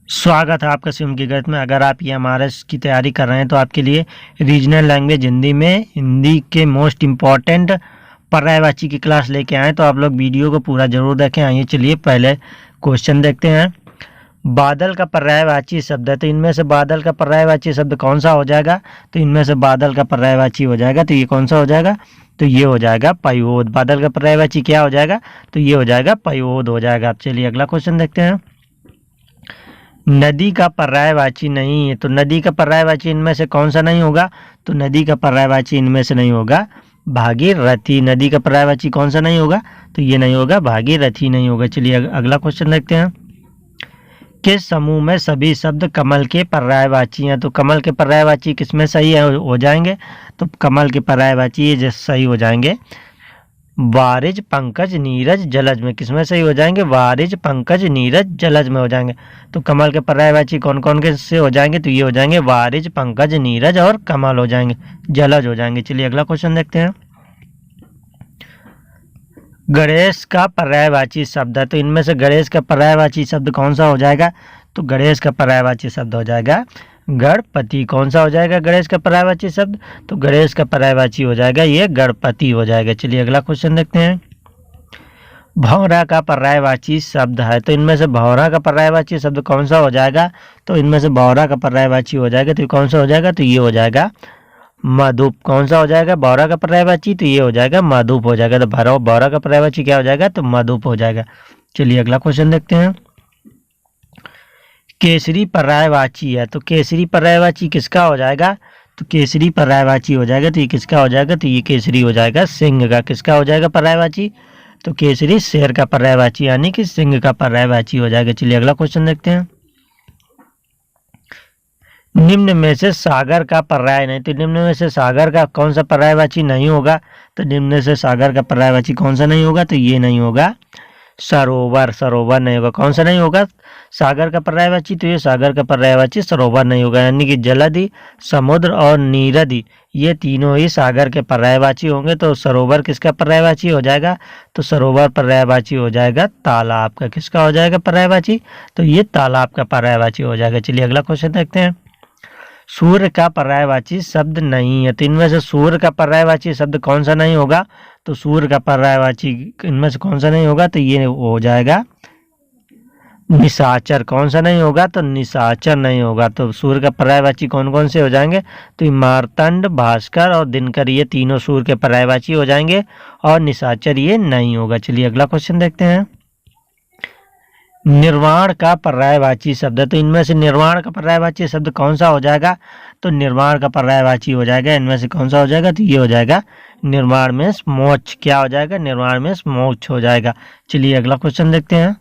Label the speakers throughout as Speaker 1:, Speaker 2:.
Speaker 1: स्वागत है आपका शिवम की गणित में। अगर आप ये एमआरएस की तैयारी कर रहे हैं तो आपके लिए रीजनल लैंग्वेज हिंदी में हिंदी के मोस्ट इम्पॉर्टेंट पर्यायवाची की क्लास लेके आए, तो आप लोग वीडियो को पूरा जरूर देखें। आइए चलिए पहले क्वेश्चन देखते हैं। बादल का पर्यायवाची शब्द है, तो इनमें से बादल का पर्यायवाची शब्द कौन सा हो जाएगा? तो इनमें से बादल का पर्यायवाची हो जाएगा, तो ये कौन सा हो जाएगा? तो ये हो जाएगा पयोद। बादल का पर्यायवाची क्या हो जाएगा? तो ये हो जाएगा पयोद हो जाएगा। आप चलिए अगला क्वेश्चन देखते हैं। नदी का पर्यायवाची नहीं है, तो नदी का पर्यायवाची इनमें से कौन सा नहीं होगा? तो नदी का पर्यायवाची इनमें से नहीं होगा भागीरथी। नदी का पर्यायवाची कौन सा नहीं होगा? तो ये नहीं होगा, भागीरथी नहीं होगा। चलिए अगला क्वेश्चन देखते हैं। किस समूह में सभी शब्द कमल के पर्यायवाची हैं? तो कमल के पर्यायवाची किसमें सही है हो जाएंगे? तो कमल के पर्यायवाची ये सही हो जाएंगे वारिज, पंकज, नीरज, जलज में। किसमें सही हो जाएंगे? वारिज, पंकज, नीरज, जलज में हो जाएंगे। तो कमल के पर्यायवाची कौन कौन के से हो जाएंगे? तो ये हो जाएंगे वारिज, पंकज, नीरज और कमल हो जाएंगे, जलज हो जाएंगे। चलिए अगला क्वेश्चन देखते हैं। गणेश का पर्यायवाची शब्द है, तो इनमें से गणेश का पर्यायवाची शब्द कौन सा हो जाएगा? तो गणेश का पर्यायवाची शब्द हो जाएगा गणपति। कौन सा हो जाएगा गणेश का पर्यायवाची शब्द? तो गणेश का पर्यायवाची हो जाएगा ये गणपति हो जाएगा। चलिए अगला क्वेश्चन देखते हैं। भौरा का पर्यायवाची शब्द है, तो इनमें से भौरा का पर्यायवाची शब्द कौन सा हो जाएगा? तो इनमें से भौरा का पर्यायवाची हो जाएगा, तो ये कौन सा हो जाएगा? तो ये हो जाएगा मधुप। कौन सा हो जाएगा भौरा का पर्यायवाची? तो ये हो जाएगा मधुप हो जाएगा। तो भौरा का पर्यायवाची क्या हो जाएगा? तो मधुप हो जाएगा। चलिए अगला क्वेश्चन देखते हैं। केसरी पर्यायवाची है, तो केसरी पर्यायवाची किसका हो जाएगा? तो केसरी पर्यायवाची हो जाएगा, तो ये किसका हो जाएगा? तो ये केसरी हो जाएगा सिंह का। किसका हो जाएगा पर्यायवाची? तो केसरी शेर का पर्यायवाची यानी कि सिंह का पर्यायवाची हो जाएगा। चलिए अगला क्वेश्चन देखते हैं। निम्न में से सागर का पर्याय नहीं, तो निम्न में से सागर का कौन सा पर्यायवाची नहीं होगा? तो निम्न में से सागर का पर्यायवाची कौन सा नहीं होगा? तो ये नहीं होगा सरोवर। सरोवर नहीं होगा। कौन सा नहीं होगा सागर का पर्यायवाची? तो ये सागर का पर्यायवाची सरोवर नहीं होगा, यानी कि जलधि, समुद्र और नीरदि ये तीनों ही सागर के पर्यायवाची होंगे। तो सरोवर किसका पर्यायवाची हो जाएगा? तो सरोवर पर्यायवाची हो जाएगा तालाब का। किसका हो जाएगा पर्यायवाची? तो ये तालाब का पर्यायवाची हो जाएगा। चलिए अगला क्वेश्चन देखते हैं। सूर्य का पर्यायवाची शब्द नहीं है, तो इनमें से सूर्य का पर्यायवाची शब्द कौन सा नहीं होगा? तो सूर्य का पर्यायवाची इनमें से कौन सा नहीं होगा? तो ये हो जाएगा निशाचर। कौन सा नहीं होगा? तो निशाचर नहीं होगा। तो सूर्य का पर्यायवाची कौन कौन से हो जाएंगे? तो मार्तंड, भास्कर और दिनकर ये तीनों सूर्य के पर्यायवाची हो जाएंगे और निशाचर ये नहीं होगा। चलिए अगला क्वेश्चन देखते हैं। निर्वाण का पर्यायवाची शब्द है, तो इनमें से निर्वाण का पर्यायवाची शब्द कौन सा हो जाएगा? तो निर्वाण का पर्यायवाची हो जाएगा इनमें से कौन सा हो जाएगा? तो ये हो जाएगा निर्वाण में मोक्ष। क्या हो जाएगा? निर्वाण में मोक्ष हो जाएगा। चलिए अगला क्वेश्चन देखते हैं।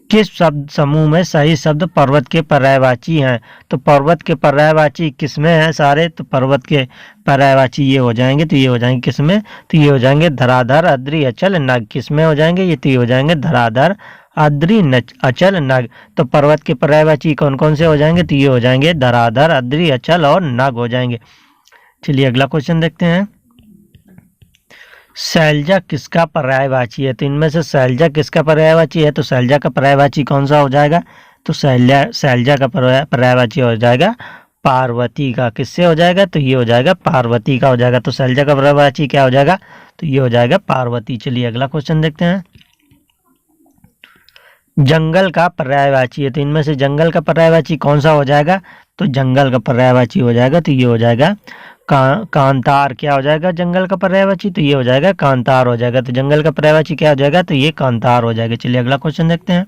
Speaker 1: किस शब्द समूह में सही शब्द पर्वत के पर्यायवाची हैं? तो पर्वत के पर्यायवाची किसमें हैं सारे? तो पर्वत के पर्यायवाची ये हो जाएंगे, तो ये हो जाएंगे किसमें? तो ये हो जाएंगे धराधर, अद्रि, अचल, नग। किसमें हो जाएंगे ये? तो ये हो जाएंगे धराधर, अद्रि, अचल, नग। तो पर्वत के पर्यायवाची कौन कौन से हो जाएंगे? तो ये हो जाएंगे धराधर, अद्रि, अचल और नग हो जाएंगे। चलिए अगला क्वेश्चन देखते हैं। शैलजा किसका पर्यायवाची है? तो इनमें से शैलजा किसका पर्यायवाची है? तो शैलजा का पर्यायवाची कौन सा हो जाएगा? तो शैलजा का पर्यायवाची हो जाएगा पार्वती का। किससे हो जाएगा? तो ये हो जाएगा पार्वती का हो जाएगा। तो शैलजा का पर्यायवाची क्या हो जाएगा? तो ये हो जाएगा पार्वती। चलिए अगला क्वेश्चन देखते हैं। जंगल का पर्यायवाची है, तो इनमें से जंगल का पर्यायवाची कौन सा हो जाएगा? तो जंगल का पर्यायवाची हो जाएगा, तो ये हो जाएगा कांतार। क्या हो जाएगा जंगल का पर्यायवाची? तो ये हो जाएगा कांतार हो जाएगा। तो जंगल का पर्यायवाची क्या हो जाएगा? तो ये कांतार हो जाएगा। चलिए अगला क्वेश्चन देखते हैं।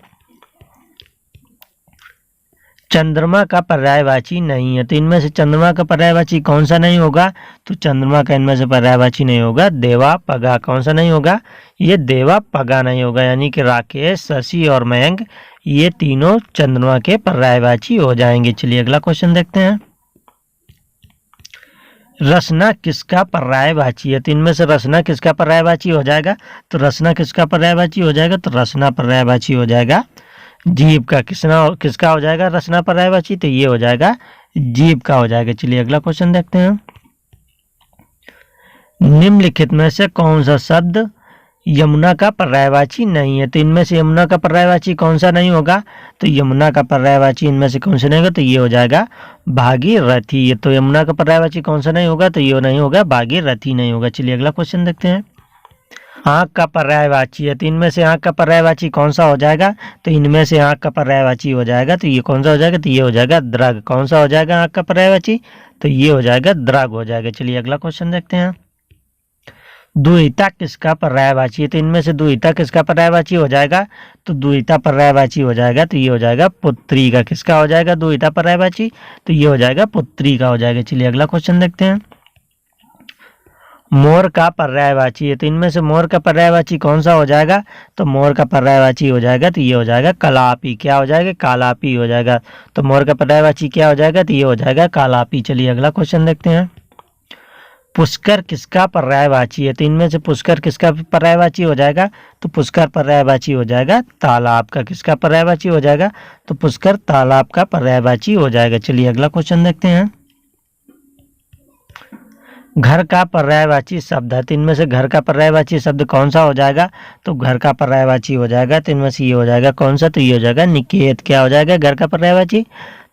Speaker 1: चंद्रमा का पर्यायवाची नहीं है, तो इनमें से चंद्रमा का पर्यायवाची कौन सा नहीं होगा? तो चंद्रमा का इनमें से पर्यायवाची नहीं होगा देवा पगा। कौन सा नहीं होगा? ये देवा पगा नहीं होगा, यानी कि राकेश, शशि और मयंक ये तीनों चंद्रमा के पर्यायवाची हो जाएंगे। चलिए अगला क्वेश्चन देखते हैं। रसना किसका पर्यायवाची है? तो इनमें से रसना किसका पर्यायवाची हो जाएगा? तो रसना किसका पर्यायवाची हो जाएगा? तो रसना पर्यायवाची हो जाएगा जीव का। किसका हो जाएगा रसना पर्यायवाची? तो ये हो जाएगा जीव का हो जाएगा। चलिए अगला क्वेश्चन देखते हैं। निम्नलिखित में से कौन सा शब्द यमुना का पर्यायवाची नहीं है, तो इनमें से यमुना का पर्यायवाची कौन सा नहीं होगा? तो यमुना का पर्यायवाची इनमें से कौन सा नहीं होगा? तो ये हो जाएगा भागीरथी। तो यमुना का पर्यायवाची कौन सा नहीं होगा? तो ये नहीं होगा, भागीरथी नहीं होगा। चलिए अगला क्वेश्चन देखते हैं। आँख का पर्यायवाची है, तो इनमें से आँख का पर्यायवाची कौन सा हो जाएगा? तो इनमें से आँख का पर्यायवाची हो जाएगा, तो ये कौन सा हो जाएगा? तो ये हो जाएगा द्रग। कौन सा हो जाएगा आँख का पर्यायवाची? तो ये हो जाएगा द्रग हो जाएगा। चलिए अगला क्वेश्चन देखते हैं। दुहिता किसका पर्यायवाची है? तो इनमें से दुहिता किसका पर्यायवाची हो जाएगा? तो दुहिता पर्यायवाची हो जाएगा, तो ये हो जाएगा पुत्री का। किसका हो जाएगा दुहिता पर्यायवाची? तो ये हो जाएगा पुत्री का हो जाएगा। चलिए अगला क्वेश्चन देखते हैं। मोर का पर्यायवाची है, तो इनमें से मोर का पर्यायवाची कौन सा हो जाएगा? तो मोर का पर्यायवाची हो जाएगा, तो ये हो जाएगा कलापी। क्या हो जाएगा? कालापी हो जाएगा। तो मोर का पर्यायवाची क्या हो जाएगा? तो ये हो जाएगा कालापी। चलिए अगला क्वेश्चन देखते हैं। पुष्कर किसका पर्यायवाची है? तो इनमें से पुष्कर किसका पर्यायवाची हो जाएगा? तो पुष्कर पर्यायवाची हो जाएगा तालाब का। किसका पर्यायवाची हो जाएगा? तो पुष्कर तालाब का पर्यायवाची हो जाएगा। चलिए अगला क्वेश्चन देखते हैं। घर का पर्यायवाची शब्द है, तो इनमें से घर का पर्यायवाची शब्द कौन सा हो जाएगा? तो घर का पर्यायवाची हो जाएगा, तो इनमें से ये हो जाएगा कौन सा? तो ये हो जाएगा निकेत। क्या हो जाएगा घर का पर्यायवाची?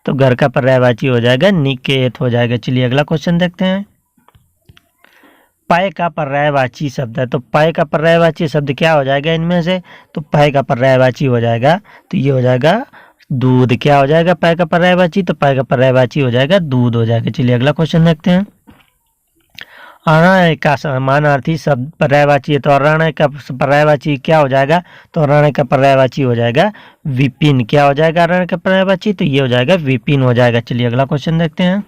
Speaker 1: तो घर का पर्यायवाची हो जाएगा निकेत हो जाएगा। चलिए अगला क्वेश्चन देखते हैं। पय का पर्यायवाची शब्द है, तो पय का पर्यायवाची शब्द क्या हो जाएगा इनमें से? तो पय का पर्यायवाची हो जाएगा, तो ये हो जाएगा दूध। क्या हो जाएगा पय का पर्यायवाची? तो पय का पर्यायवाची हो जाएगा दूध हो जाएगा। चलिए अगला क्वेश्चन देखते हैं। अरण्य का समानार्थी शब्द पर्यायवाची है, तो अरण्य का पर्यायवाची क्या हो जाएगा? तो अरण्य का पर्यायवाची हो जाएगा विपिन। क्या हो जाएगा अरण्य का पर्यायवाची? तो ये हो जाएगा विपिन हो जाएगा। चलिए अगला क्वेश्चन देखते हैं।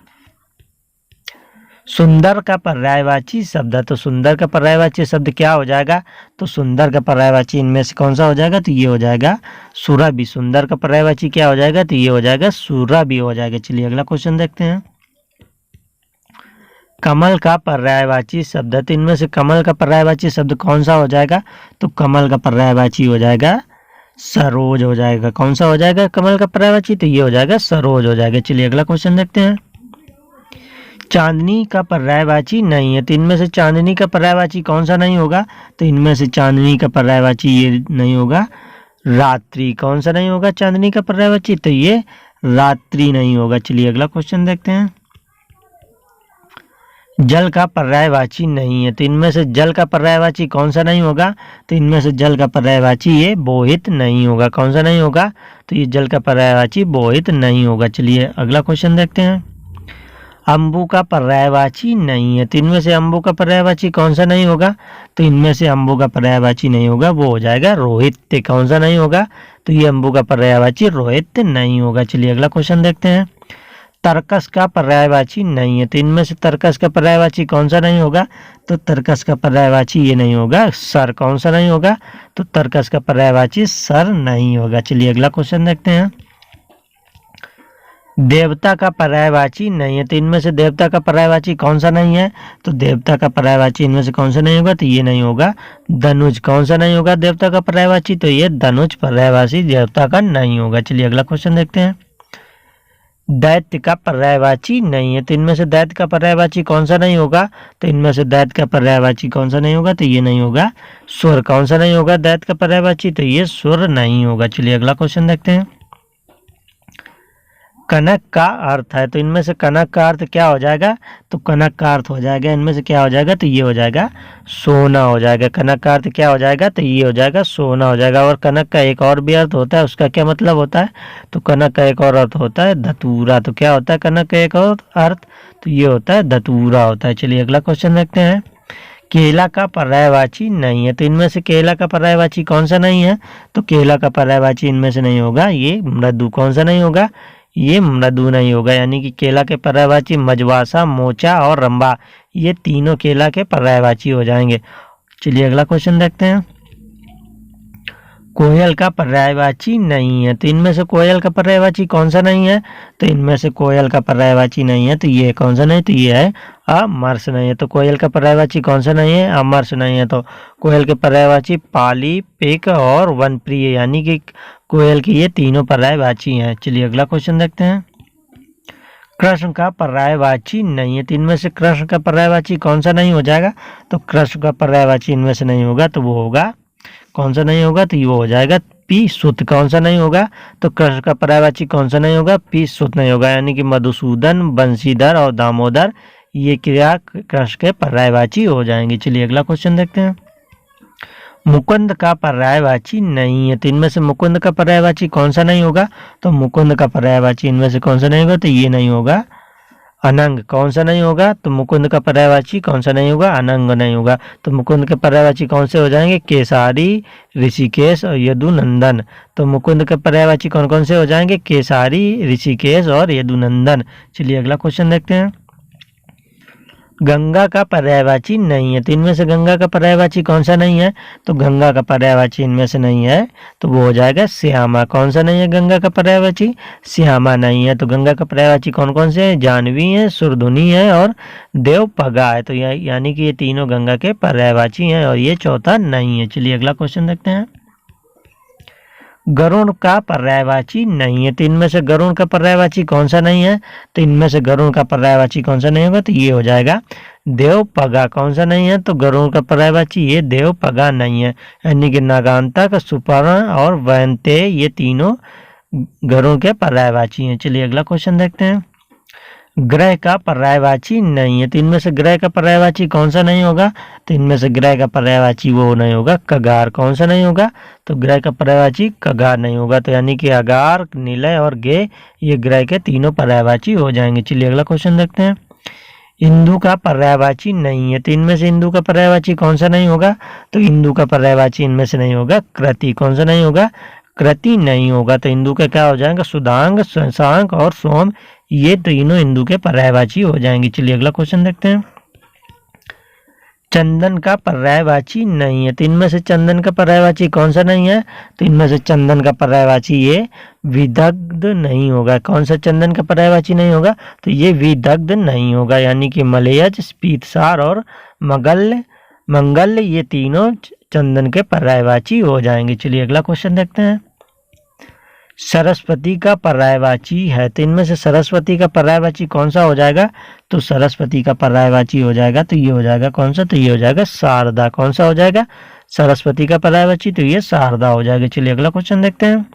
Speaker 1: सुंदर का पर्यायवाची शब्द है, तो सुंदर का पर्यायवाची शब्द क्या हो जाएगा? तो सुंदर का पर्यायवाची इनमें से कौन सा हो जाएगा? तो ये हो जाएगा सुरभि। सुंदर का पर्यायवाची क्या हो जाएगा? तो ये हो जाएगा सुरभि हो जाएगा। चलिए अगला क्वेश्चन देखते हैं। कमल का पर्यायवाची शब्द है, तो इनमें से कमल का पर्यायवाची शब्द कौन सा हो जाएगा? तो कमल का पर्यायवाची हो जाएगा सरोज हो जाएगा। कौन सा हो जाएगा कमल का पर्यायवाची? तो ये हो जाएगा सरोज हो जाएगा। चलिए अगला क्वेश्चन देखते हैं। चांदनी का पर्यायवाची नहीं है, तो इनमें से चांदनी का पर्यायवाची कौन सा नहीं होगा? तो इनमें से चांदनी का पर्यायवाची ये नहीं होगा रात्रि। कौन सा नहीं होगा चांदनी का पर्यायवाची? तो ये रात्रि नहीं होगा। चलिए अगला क्वेश्चन देखते हैं। जल का पर्यायवाची नहीं है, तो इनमें से जल का पर्यायवाची कौन सा नहीं होगा? तो इनमें से जल का पर्यायवाची ये बोहित नहीं होगा। कौन सा नहीं होगा? तो ये जल का पर्यायवाची बोहित नहीं होगा। चलिए अगला क्वेश्चन देखते हैं। अम्बु का पर्यायवाची नहीं है, तो इनमें से अम्बु का पर्यायवाची कौन सा नहीं होगा? तो इनमें से अम्बु का पर्यायवाची नहीं होगा, वो हो जाएगा रोहित। कौन सा नहीं होगा? तो ये अम्बु का पर्यायवाची रोहित नहीं होगा। चलिए अगला क्वेश्चन देखते हैं। तर्कस का पर्यायवाची नहीं है, तो इनमें से तर्कस का पर्यायवाची कौन सा नहीं होगा? तो तर्कस का पर्यायवाची ये नहीं होगा सर। कौन सा नहीं होगा? तो तर्कस का पर्यायवाची सर नहीं होगा। चलिए अगला क्वेश्चन देखते हैं। देवता का पर्यायवाची नहीं है, तो इनमें से देवता का पर्यायवाची कौन सा नहीं है? तो देवता का पर्यायवाची इनमें से कौन सा नहीं होगा? तो ये नहीं होगा धनुज। कौन सा नहीं होगा देवता का पर्यायवाची? तो ये धनुज पर्यायवाची देवता का नहीं होगा। चलिए अगला क्वेश्चन देखते हैं। दैत्य का पर्यायवाची नहीं है, तो इनमें से दैत्य का पर्यायवाची कौन सा नहीं होगा? तो इनमें से दैत्य का पर्यायवाची कौन सा नहीं होगा? तो ये नहीं होगा सुर। कौन सा नहीं होगा दैत्य का पर्यायवाची? तो ये सुर नहीं होगा। चलिए अगला क्वेश्चन देखते हैं। कनक का अर्थ है, तो इनमें से कनक का अर्थ क्या हो जाएगा? तो कनक का अर्थ हो जाएगा इनमें से क्या हो जाएगा? तो ये हो जाएगा सोना हो जाएगा। कनक का अर्थ क्या हो जाएगा? तो ये हो जाएगा सोना हो जाएगा। और कनक का एक और भी अर्थ होता है, उसका क्या मतलब होता है? तो कनक का एक और अर्थ होता है धतूरा। तो क्या होता है कनक का एक और अर्थ? तो ये होता है धतूरा होता है। चलिए अगला क्वेश्चन देखते हैं। केला का पर्यायवाची नहीं है, तो इनमें से केला का पर्यायवाची कौन सा नहीं है? तो केला का पर्यायवाची इनमें से नहीं होगा ये मृदु। कौन सा नहीं होगा? ये मृदु नहीं होगा। यानी कि केला के पर्यायवाची मजवासा, मोचा और रंबा, ये तीनों केला के पर्यायवाची हो जाएंगे। चलिए अगला क्वेश्चन देखते हैं। कोयल का पर्यायवाची नहीं है, तो इनमें से कोयल का पर्यायवाची कौन सा नहीं है? तो इनमें से कोयल का पर्यायवाची नहीं है, तो ये कौन सा नहीं? तो ये है अमर्ष नहीं है। तो कोयल का पर्यायवाची कौन सा नहीं है? अमर्ष नहीं है। तो कोयल के पर्यायवाची पाली, पिक और वनप्रिय, यानी कि कोयल की ये तीनों पर्यायवाची हैं। चलिए अगला क्वेश्चन देखते हैं। कृष्ण का पर्यायवाची नहीं है, तो इनमें से कृष्ण का पर्यायवाची कौन सा नहीं हो जाएगा? तो कृष्ण का पर्यायवाची इनमें से नहीं होगा, तो वो होगा कौन सा नहीं होगा, तो ये हो जाएगा पी सुत। कौन सा नहीं होगा, तो कृष्ण का पर्यायवाची कौन सा नहीं होगा, पी सुत नहीं होगा, यानी कि मधुसूदन, बंशीधर और दामोदर ये क्रिया कृष्ण के पर्यायवाची हो जाएंगे। चलिए अगला क्वेश्चन देखते हैं। मुकुंद का पर्यायवाची नहीं है, तो इनमें से मुकुंद का पर्यायवाची कौन सा नहीं होगा, तो मुकुंद का पर्यायवाची इनमें से कौन सा नहीं होगा, तो ये नहीं होगा। अनंग कौन सा नहीं होगा, तो मुकुंद का पर्यायवाची कौन सा नहीं होगा, अनंग नहीं होगा। तो मुकुंद के पर्यायवाची कौन से हो जाएंगे, केसारी, ऋषिकेश और यदुनंदन। तो मुकुंद के पर्यायवाची कौन कौन से हो जाएंगे, केसारी, ऋषिकेश और यदुनंदन। चलिए अगला क्वेश्चन देखते हैं। गंगा का पर्यायवाची नहीं है, तो इनमें से गंगा का पर्यायवाची कौन सा नहीं है, तो गंगा का पर्यायवाची इनमें से नहीं है, तो वो हो जाएगा श्यामा। कौन सा नहीं है गंगा का पर्यायवाची, श्यामा नहीं है। तो गंगा का पर्यायवाची कौन कौन से हैं, जाह्नवी है, सुरधुनी है और देवपगा है। तो यानी कि ये तीनों गंगा के पर्यायवाची हैं और ये चौथा नहीं है। चलिए अगला क्वेश्चन देखते हैं। गरुण का पर्यायवाची नहीं है, तो इनमें से गरुण का पर्यायवाची कौन सा नहीं है, तो इनमें से गरुण का पर्यायवाची कौन सा नहीं होगा, तो ये हो जाएगा देवपगा। कौन सा नहीं है, तो गरुण का पर्यायवाची ये देवपगा नहीं है, यानी कि नागांतक, सुपर्ण और वैनते ये तीनों गरुण के पर्यायवाची हैं। चलिए अगला क्वेश्चन देखते हैं। ग्रह का पर्यायवाची नहीं है, तो इनमें से ग्रह का पर्यायवाची कौन सा नहीं होगा, तो इनमें से ग्रह का पर्यायवाची वो नहीं होगा, कगार। कौन सा नहीं होगा, तो ग्रह का पर्यायवाची कगार नहीं होगा। तो यानी कि अगार, निलय और गे ये ग्रह के तीनों पर्यायवाची हो जाएंगे। चलिए अगला क्वेश्चन देखते हैं। इंदु का पर्यायवाची नहीं है, तो इनमें से इंदु का पर्यायवाची कौन सा नहीं होगा, तो इंदु का पर्यायवाची इनमें से नहीं होगा, कृति। कौन सा नहीं होगा, कृति नहीं होगा। तो इंदु का क्या हो जाएगा, सुदांग, शशांक और सोम ये तीनों इंदु के पर्यायवाची हो जाएंगे। चलिए अगला क्वेश्चन देखते हैं। चंदन का पर्यायवाची नहीं है, तो इनमें से चंदन का पर्यायवाची कौन सा नहीं है, तो इनमें से चंदन का पर्यायवाची ये विदग्ध नहीं होगा। कौन सा चंदन का पर्यायवाची नहीं होगा, तो ये विदग्ध नहीं होगा, यानी कि मलयज, पीतसार और मंगल ये तीनों चंदन के पर्यायवाची हो जाएंगे। चलिए अगला क्वेश्चन देखते हैं। सरस्वती का पर्यायवाची है, तो इनमें से सरस्वती का पर्यायवाची कौन सा हो जाएगा, तो सरस्वती का पर्यायवाची हो जाएगा, तो ये हो जाएगा कौन सा, तो ये हो जाएगा शारदा। कौन सा हो जाएगा, सरस्वती का पर्यायवाची, तो ये शारदा हो जाएगा। चलिए अगला क्वेश्चन देखते हैं।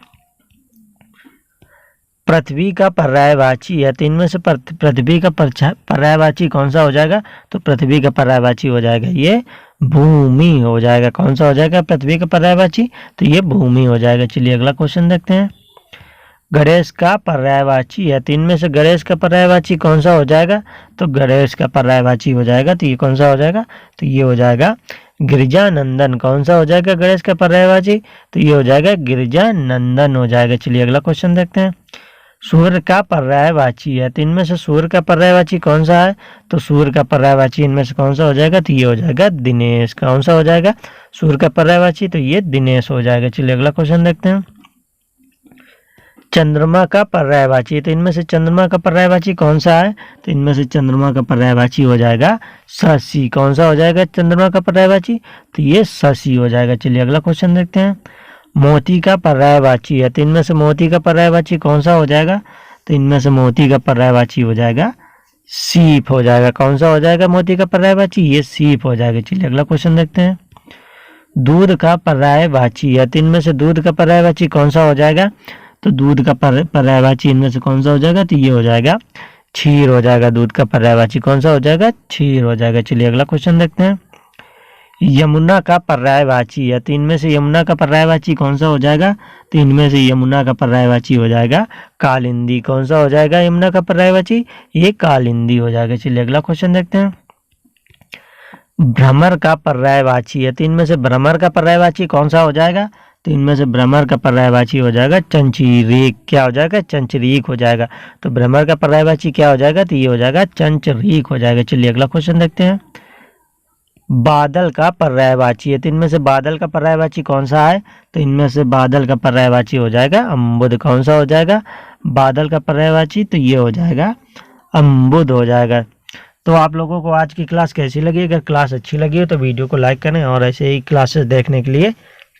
Speaker 1: पृथ्वी का पर्यायवाची है, तो इनमें से पृथ्वी का पर्यायवाची कौन सा हो जाएगा, तो पृथ्वी का पर्यायवाची हो जाएगा ये भूमि हो जाएगा। कौन सा हो जाएगा पृथ्वी का पर्यायवाची, तो ये भूमि हो जाएगा। चलिए अगला क्वेश्चन देखते हैं। गणेश का पर्यायवाची है, तो इनमें से गणेश का पर्यायवाची कौन सा हो जाएगा, तो गणेश का पर्यायवाची हो जाएगा, तो ये कौन सा हो जाएगा, तो ये हो जाएगा गिरिजानंदन। कौन सा हो जाएगा गणेश का पर्यायवाची, तो ये हो जाएगा गिरिजानंदन हो जाएगा। चलिए अगला क्वेश्चन देखते हैं। सूर्य का पर्यायवाची है, तो इनमें से सूर्य का पर्यायवाची कौन सा है, तो सूर्य का पर्यायवाची इनमें से कौन सा हो जाएगा, तो ये हो जाएगा दिनेश। कौन सा हो जाएगा सूर्य का पर्यायवाची, तो ये दिनेश हो जाएगा। चलिए अगला क्वेश्चन देखते हैं। चंद्रमा का पर्यायवाची, तो इनमें से चंद्रमा का पर्यायवाची कौन सा है, तो इनमें से चंद्रमा का पर्यायवाची हो जाएगा शशि। कौन सा हो जाएगा चंद्रमा का पर्यायवाची, तो ये शशि हो जाएगा। चलिए अगला क्वेश्चन देखते हैं। मोती का पर्यायवाची है, तो इनमें से मोती का पर्यायवाची कौन सा हो जाएगा, तो इनमें से मोती का पर्यायवाची हो जाएगा सीप हो जाएगा। कौन सा हो जाएगा मोती का पर्यायवाची, ये सीप हो जाएगा। चलिए अगला क्वेश्चन देखते हैं। दूध का पर्यायवाची है, तो इनमें से दूध का पर्यायवाची कौन सा हो जाएगा, तो दूध का पर्यायवाची इनमें से कौन सा हो जाएगा, तो ये हो जाएगा क्षीर हो जाएगा। दूध का पर्यायवाची कौन सा हो जाएगा, क्षीर हो जाएगा। चलिए अगला क्वेश्चन देखते हैं। यमुना का पर्यायवाची है, तो इनमें से यमुना का पर्यायवाची कौन सा हो जाएगा, तो इनमें से यमुना का पर्यायवाची हो जाएगा कालिंदी। कौन सा हो जाएगा यमुना का पर्यायवाची, ये कालिंदी हो जाएगा। चलिए अगला क्वेश्चन देखते हैं। भ्रमर का पर्यायवाची है, तो इनमें से भ्रमर का पर्यायवाची कौन सा हो जाएगा, तो इनमें से भ्रमर का पर्यायवाची हो जाएगा चंचरीक। क्या हो जाएगा, चंचरीक हो जाएगा। तो भ्रमर का पर्यायवाची क्या हो जाएगा, तो ये हो जाएगा चंचरीक हो जाएगा। चलिए अगला क्वेश्चन देखते हैं। बादल का पर्यायवाची है, तो इनमें से बादल का पर्यायवाची कौन सा है, तो इनमें से बादल का पर्यायवाची हो जाएगा अम्बुद। कौन सा हो जाएगा बादल का पर्यायवाची, तो ये हो जाएगा अम्बुद हो जाएगा। तो आप लोगों को आज की क्लास कैसी लगी, अगर क्लास अच्छी लगी हो तो वीडियो को लाइक करें और ऐसे ही क्लासेस देखने के लिए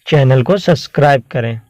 Speaker 1: चैनल को सब्सक्राइब करें।